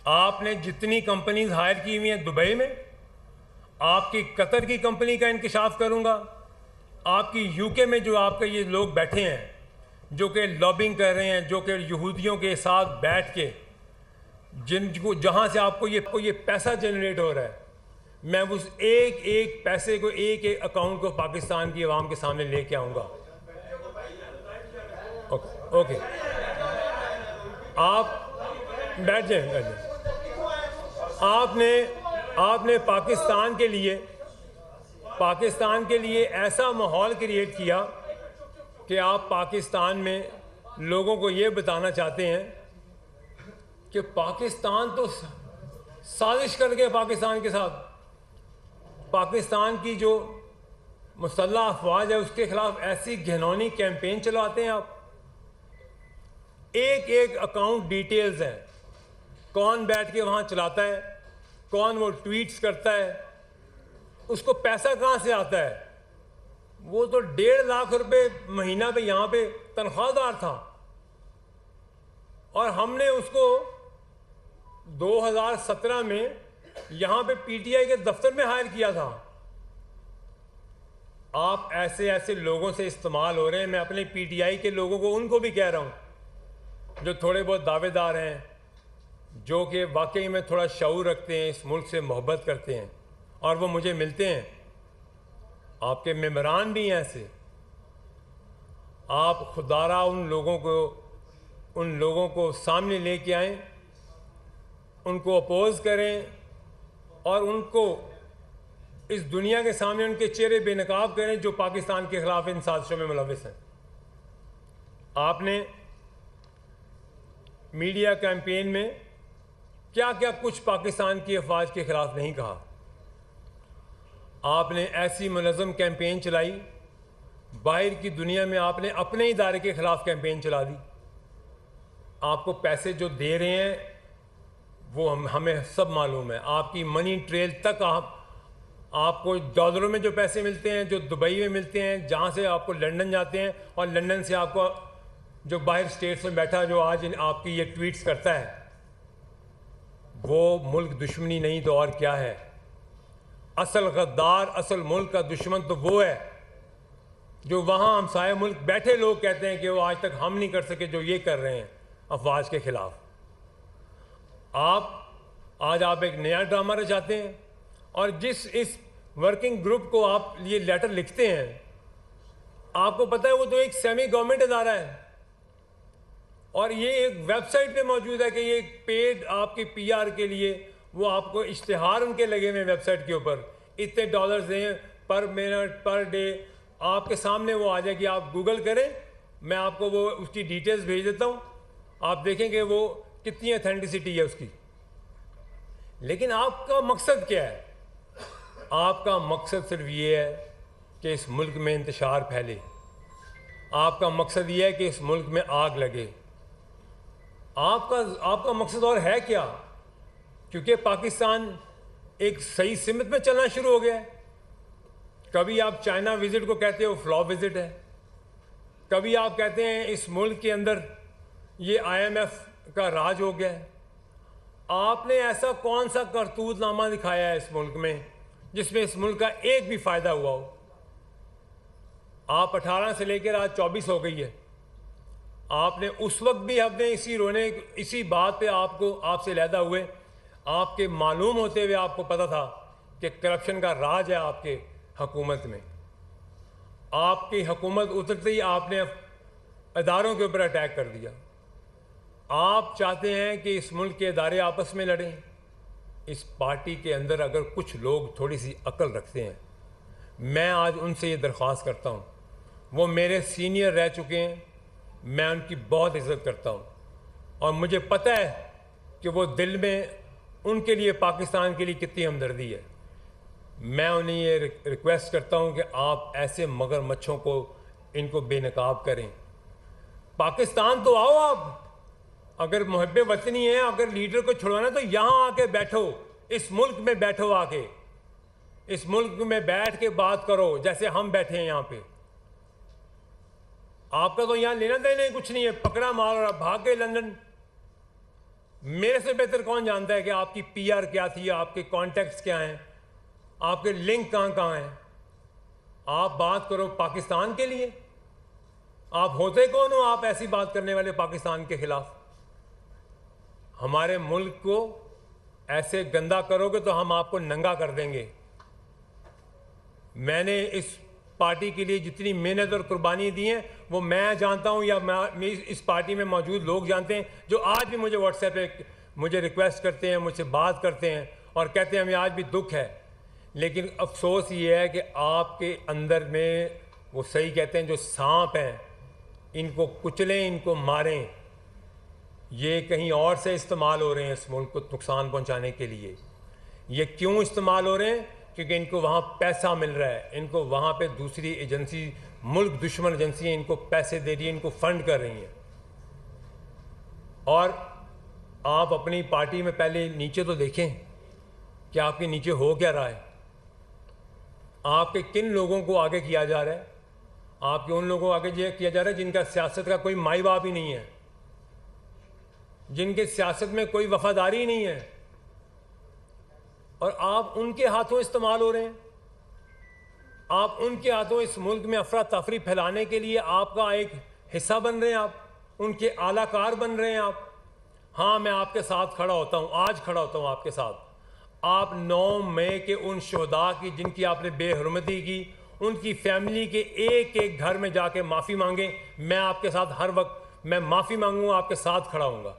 आपने जितनी companies higher की हुई हैं दुबई में, आपकी कतर की कंपनी का इंकशाफ करूंगा, आपकी यूके में जो आपके ये लोग बैठे हैं जो कि लॉबिंग कर रहे हैं, जो कि यहूदियों के साथ बैठ के जिनको जहां से आपको ये पैसा जनरेट हो रहा है, मैं उस एक एक पैसे को, एक एक अकाउंट को पाकिस्तान की आवाम के सामने लेके आऊंगा। ओके, आप बैठ जाए। आपने पाकिस्तान के लिए ऐसा माहौल क्रिएट किया कि आप पाकिस्तान में लोगों को ये बताना चाहते हैं कि पाकिस्तान तो साजिश कर गया पाकिस्तान के साथ। पाकिस्तान की जो मुसल्लह अफवाज है उसके खिलाफ ऐसी घिनौनी कैंपेन चलाते हैं आप। एक एक अकाउंट डिटेल्स हैं, कौन बैठ के वहाँ चलाता है, कौन वो ट्वीट्स करता है, उसको पैसा कहाँ से आता है। वो तो 1.5 लाख रुपए महीना पे यहाँ पे तनख्वाहदार था और हमने उसको 2017 में यहाँ पे पीटीआई के दफ्तर में हायर किया था। आप ऐसे ऐसे लोगों से इस्तेमाल हो रहे हैं। मैं अपने पीटीआई के लोगों को, उनको भी कह रहा हूँ जो थोड़े बहुत दावेदार हैं, जो कि वाकई में थोड़ा शऊर रखते हैं, इस मुल्क से मोहब्बत करते हैं और वो मुझे मिलते हैं। आपके मेंबरान भी हैं ऐसे। आप खुदारा उन लोगों को सामने लेके आएं, उनको अपोज करें और उनको इस दुनिया के सामने उनके चेहरे बेनकाब करें जो पाकिस्तान के खिलाफ इन साजिशों में मुलविस हैं। आपने मीडिया कैंपेन में क्या क्या कुछ पाकिस्तान की अफवाज के खिलाफ नहीं कहा। आपने ऐसी मुनज़्ज़म कैंपेन चलाई, बाहर की दुनिया में आपने अपने इदारे के खिलाफ कैंपेन चला दी। आपको पैसे जो दे रहे हैं वो हमें सब मालूम है। आपकी मनी ट्रेल तक आपको डॉलरों में जो पैसे मिलते हैं, जो दुबई में मिलते हैं, जहाँ से आपको लंदन जाते हैं और लंदन से आपको जो बाहर स्टेट्स में बैठा जो आज आपकी ये ट्वीट्स करता है, वो मुल्क दुश्मनी नहीं तो और क्या है। असल गद्दार, असल मुल्क का दुश्मन तो वो है जो वहाँ हमसाए मुल्क बैठे लोग कहते हैं कि वो आज तक हम नहीं कर सके जो ये कर रहे हैं अफवाज के खिलाफ। आज आप एक नया ड्रामा रचाते हैं और जिस इस वर्किंग ग्रुप को आप ये लेटर लिखते हैं, आपको पता है वो तो एक सेमी गवर्नमेंट इदारा है और ये एक वेबसाइट पे मौजूद है कि ये पेड आपकी पीआर के लिए वो आपको इश्तिहार उनके लगे हुए वेबसाइट के ऊपर, इतने डॉलर्स दें पर मिनट पर डे। आपके सामने वो आ जाएगी, आप गूगल करें, मैं आपको वो उसकी डिटेल्स भेज देता हूँ, आप देखेंगे वो कितनी ऑथेंटिसिटी है उसकी। लेकिन आपका मकसद क्या है? आपका मकसद सिर्फ ये है कि इस मुल्क में इंतशार फैले। आपका मकसद ये है कि इस मुल्क में आग लगे। आपका मकसद और है क्या? क्योंकि पाकिस्तान एक सही सिमत में चलना शुरू हो गया है। कभी आप चाइना विजिट को कहते हो फ्लॉप विजिट है, कभी आप कहते हैं इस मुल्क के अंदर ये आईएमएफ का राज हो गया है। आपने ऐसा कौन सा करतूतनामा दिखाया है इस मुल्क में जिसमें इस मुल्क का एक भी फायदा हुआ हो? आप 18 से लेकर आज 24 हो गई है। आपने उस वक्त भी हमने इसी बात पे आपसे अलहदा हुए, आपके मालूम होते हुए आपको पता था कि करप्शन का राज है आपके हुकूमत में। आपकी हुकूमत उतरते ही आपने इदारों के ऊपर अटैक कर दिया। आप चाहते हैं कि इस मुल्क के इदारे आपस में लड़ें। इस पार्टी के अंदर अगर कुछ लोग थोड़ी सी अकल रखते हैं, मैं आज उनसे ये दरख्वास्त करता हूँ, वो मेरे सीनियर रह चुके हैं, मैं उनकी बहुत इज़्ज़त करता हूँ और मुझे पता है कि वो दिल में उनके लिए, पाकिस्तान के लिए कितनी हमदर्दी है। मैं उन्हें ये रिक्वेस्ट करता हूँ कि आप ऐसे मगरमच्छों को इनको बेनकाब करें। पाकिस्तान तो आओ आप, अगर मुहब्बे वतनी है, अगर लीडर को छुड़वाना तो यहाँ आके बैठो, इस मुल्क में बैठो, आके इस मुल्क में बैठ के बात करो जैसे हम बैठे हैं यहाँ पे। आपका तो यहाँ लेना देना कुछ नहीं है, पकड़ा मार और भाग गए लंदन। मेरे से बेहतर कौन जानता है कि आपकी पीआर क्या थी, आपके कॉन्टैक्ट्स क्या हैं, आपके लिंक कहां कहां हैं। आप बात करो पाकिस्तान के लिए, आप होते कौन हो आप ऐसी बात करने वाले पाकिस्तान के खिलाफ। हमारे मुल्क को ऐसे गंदा करोगे तो हम आपको नंगा कर देंगे। मैंने इस पार्टी के लिए जितनी मेहनत और कुर्बानी दी है वो मैं जानता हूं या मैं इस पार्टी में मौजूद लोग जानते हैं, जो आज भी मुझे व्हाट्सएप पे मुझे रिक्वेस्ट करते हैं, मुझसे बात करते हैं और कहते हैं हमें आज भी दुख है। लेकिन अफसोस ये है कि आपके अंदर में वो सही कहते हैं जो सांप हैं, इनको कुचलें, इनको मारें। ये कहीं और से इस्तेमाल हो रहे हैं इस मुल्क को नुकसान पहुंचाने के लिए। ये क्यों इस्तेमाल हो रहे हैं? क्योंकि इनको वहाँ पैसा मिल रहा है, इनको वहाँ पे दूसरी एजेंसी, मुल्क दुश्मन एजेंसी इनको पैसे दे रही है, इनको फंड कर रही हैं। और आप अपनी पार्टी में पहले नीचे तो देखें कि आपके नीचे हो क्या रहा है, आपके किन लोगों को आगे किया जा रहा है। आपके उन लोगों को आगे किया जा रहा है जिनका सियासत का कोई माई बाप ही नहीं है, जिनके सियासत में कोई वफादारी नहीं है, और आप उनके हाथों इस्तेमाल हो रहे हैं। आप उनके हाथों इस मुल्क में अफरा तफरी फैलाने के लिए आपका एक हिस्सा बन रहे हैं, आप उनके आलाकार बन रहे हैं आप। हाँ, मैं आपके साथ खड़ा होता हूँ, आज खड़ा होता हूँ आपके साथ। आप 9 मई के उन शहदा की जिनकी आपने बेहरमती की, उनकी फैमिली के एक एक घर में जाके माफ़ी मांगें। मैं आपके साथ हर वक्त मैं माफ़ी मांगूंगा, आपके साथ खड़ा हूँगा,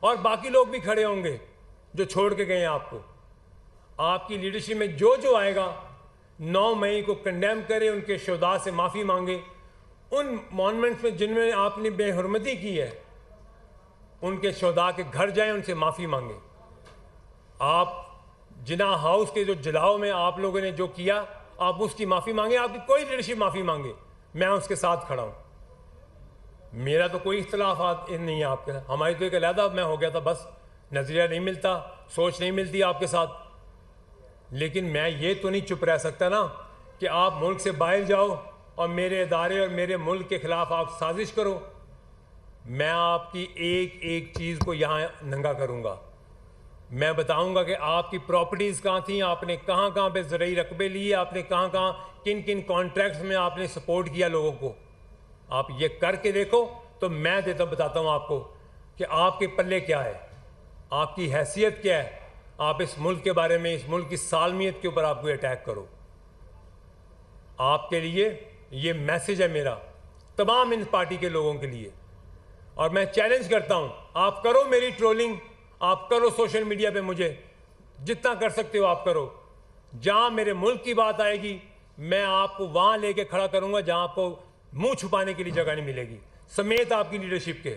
और बाकी लोग भी खड़े होंगे जो छोड़ के गए हैं आपको। आपकी लीडरशिप में जो जो आएगा 9 मई को कंडेम करे, उनके शहदा से माफ़ी मांगे। उन मॉन्यूमेंट्स में जिनमें आपने बेहरमती की है उनके शहदा के घर जाएं, उनसे माफ़ी मांगे। आप जिना हाउस के जो जलाओ में आप लोगों ने जो किया, आप उसकी माफ़ी मांगे। आपकी कोई लीडरशिप माफ़ी मांगे, मैं उसके साथ खड़ा हूँ। मेरा तो कोई इख्तलाफ नहीं है आपके साथ, हमारी तो एक अलहदा मैं हो गया था, बस नज़रिया नहीं मिलता, सोच नहीं मिलती आपके साथ। लेकिन मैं ये तो नहीं चुप रह सकता ना कि आप मुल्क से बाहर जाओ और मेरे इदारे और मेरे मुल्क के खिलाफ आप साजिश करो। मैं आपकी एक एक चीज़ को यहाँ नंगा करूँगा। मैं बताऊँगा कि आपकी प्रॉपर्टीज़ कहाँ थी, आपने कहाँ कहाँ पे ज़रूरी रकबे लिए, आपने कहाँ कहाँ किन किन कॉन्ट्रैक्ट्स में आपने सपोर्ट किया लोगों को। आप ये करके देखो तो मैं बताता हूँ आपको कि आपके पल्ले क्या है, आपकी हैसियत क्या है। आप इस मुल्क के बारे में, इस मुल्क की सालमियत के ऊपर आप कोई अटैक करो। आपके लिए ये मैसेज है मेरा तमाम इन पार्टी के लोगों के लिए, और मैं चैलेंज करता हूं, आप करो मेरी ट्रोलिंग, आप करो सोशल मीडिया पे, मुझे जितना कर सकते हो आप करो। जहां मेरे मुल्क की बात आएगी मैं आपको वहां लेके खड़ा करूंगा जहां आपको मुंह छुपाने के लिए जगह नहीं मिलेगी, समेत आपकी लीडरशिप के।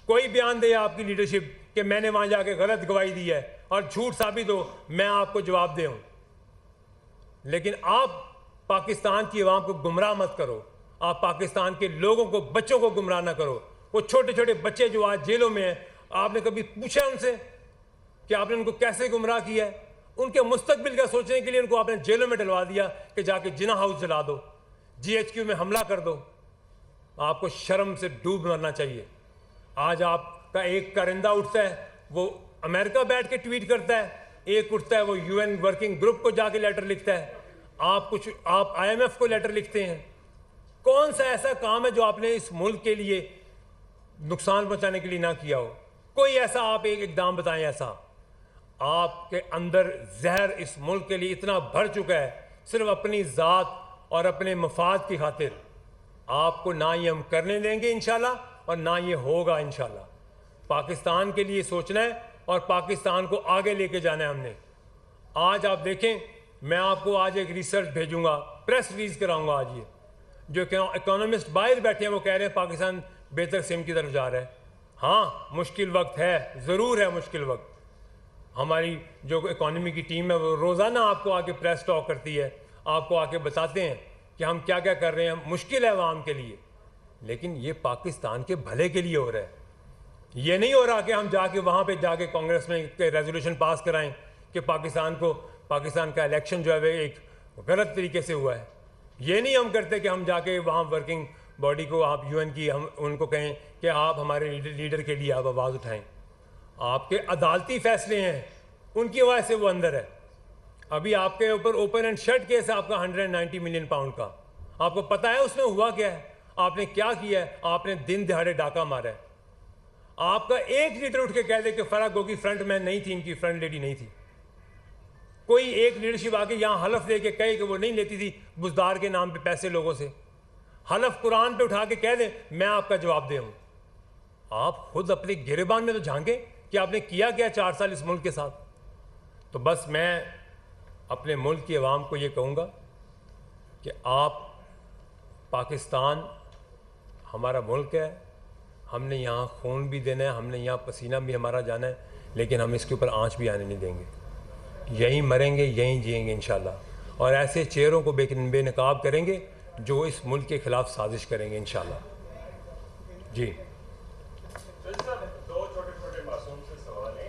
कोई बयान दे आपकी लीडरशिप कि मैंने वहां जाके गलत गवाही दी है और झूठ साबित हो, मैं आपको जवाब दूं। लेकिन आप पाकिस्तान की आवाम को गुमराह मत करो, आप पाकिस्तान के लोगों को, बच्चों को गुमराह ना करो। वो छोटे छोटे बच्चे जो आज जेलों में हैं, आपने कभी पूछा उनसे कि आपने उनको कैसे गुमराह किया है? उनके मुस्तकबिल का सोचने के लिए उनको आपने जेलों में डलवा दिया कि जाके जिना हाउस जला दो, GHQ में हमला कर दो। आपको शर्म से डूब मरना चाहिए। आज आपका एक कारिंदा उठता है, वो अमेरिका बैठ के ट्वीट करता है, एक उठता है वो UN वर्किंग ग्रुप को जाके लेटर लिखता है, आप IMF को लेटर लिखते हैं। कौन सा ऐसा काम है जो आपने इस मुल्क के लिए नुकसान पहुंचाने के लिए ना किया हो? कोई ऐसा आप एक इकदाम बताएं। ऐसा आपके अंदर जहर इस मुल्क के लिए इतना भर चुका है, सिर्फ अपनी ज़ात और अपने मफाद की खातिर। आपको ना ये हम करने देंगे इंशाल्लाह, और ना ये होगा इंशाल्लाह। पाकिस्तान के लिए सोचना है और पाकिस्तान को आगे लेके जाना है हमने। आज आप देखें, मैं आपको आज एक रिसर्च भेजूंगा, प्रेस रिलीज कराऊंगा आज। ये जो इकोनॉमिस्ट बाहर बैठे हैं वो कह रहे हैं पाकिस्तान बेहतर सिम की तरफ जा रहा है। हाँ, मुश्किल वक्त है, ज़रूर है मुश्किल वक्त। हमारी जो इकोनॉमी की टीम है वो रोज़ाना आपको आके प्रेस टॉक करती है, आपको आके बताते हैं कि हम क्या क्या कर रहे हैं। मुश्किल है आवाम के लिए, लेकिन ये पाकिस्तान के भले के लिए हो रहा है। ये नहीं हो रहा कि हम जाके वहाँ पे जाके कांग्रेस में रेजोल्यूशन पास कराएं कि पाकिस्तान का इलेक्शन जो है वो एक गलत तरीके से हुआ है। ये नहीं हम करते कि हम जाके वहाँ वर्किंग बॉडी को, आप UN की, हम उनको कहें कि आप हमारे लीडर के लिए आप आवाज़ उठाएं। आपके अदालती फैसले हैं, उनकी वजह से वो अंदर है। अभी आपके ऊपर ओपन एंड शट केस है आपका 190 मिलियन पाउंड का। आपको पता है उसमें हुआ क्या है, आपने क्या किया है? आपने दिन दिहाड़े डाका मारा है। आपका एक लीडर उठ के कह दे कि फराह गोगी फ्रंट मैन नहीं थी, इनकी फ्रंट लेडी नहीं थी। कोई एक लीडरशिप आके यहां हलफ दे के कहे कि वो नहीं लेती थी बुजदार के नाम पे पैसे लोगों से, हलफ कुरान पे उठा के कह दे मैं आपका जवाब दे हूं। आप खुद अपने गिरेबान में तो झांके कि आपने किया क्या 4 साल इस मुल्क के साथ। तो बस मैं अपने मुल्क की आवाम को ये कहूँगा कि आप, पाकिस्तान हमारा मुल्क है, हमने यहाँ खून भी देना है, हमने यहाँ पसीना भी हमारा जाना है, लेकिन हम इसके ऊपर आंच भी आने नहीं देंगे। यहीं मरेंगे, यहीं जिएंगे इंशाल्लाह, और ऐसे चेहरों को बेनकाब करेंगे जो इस मुल्क के ख़िलाफ़ साजिश करेंगे इंशाल्लाह। जी।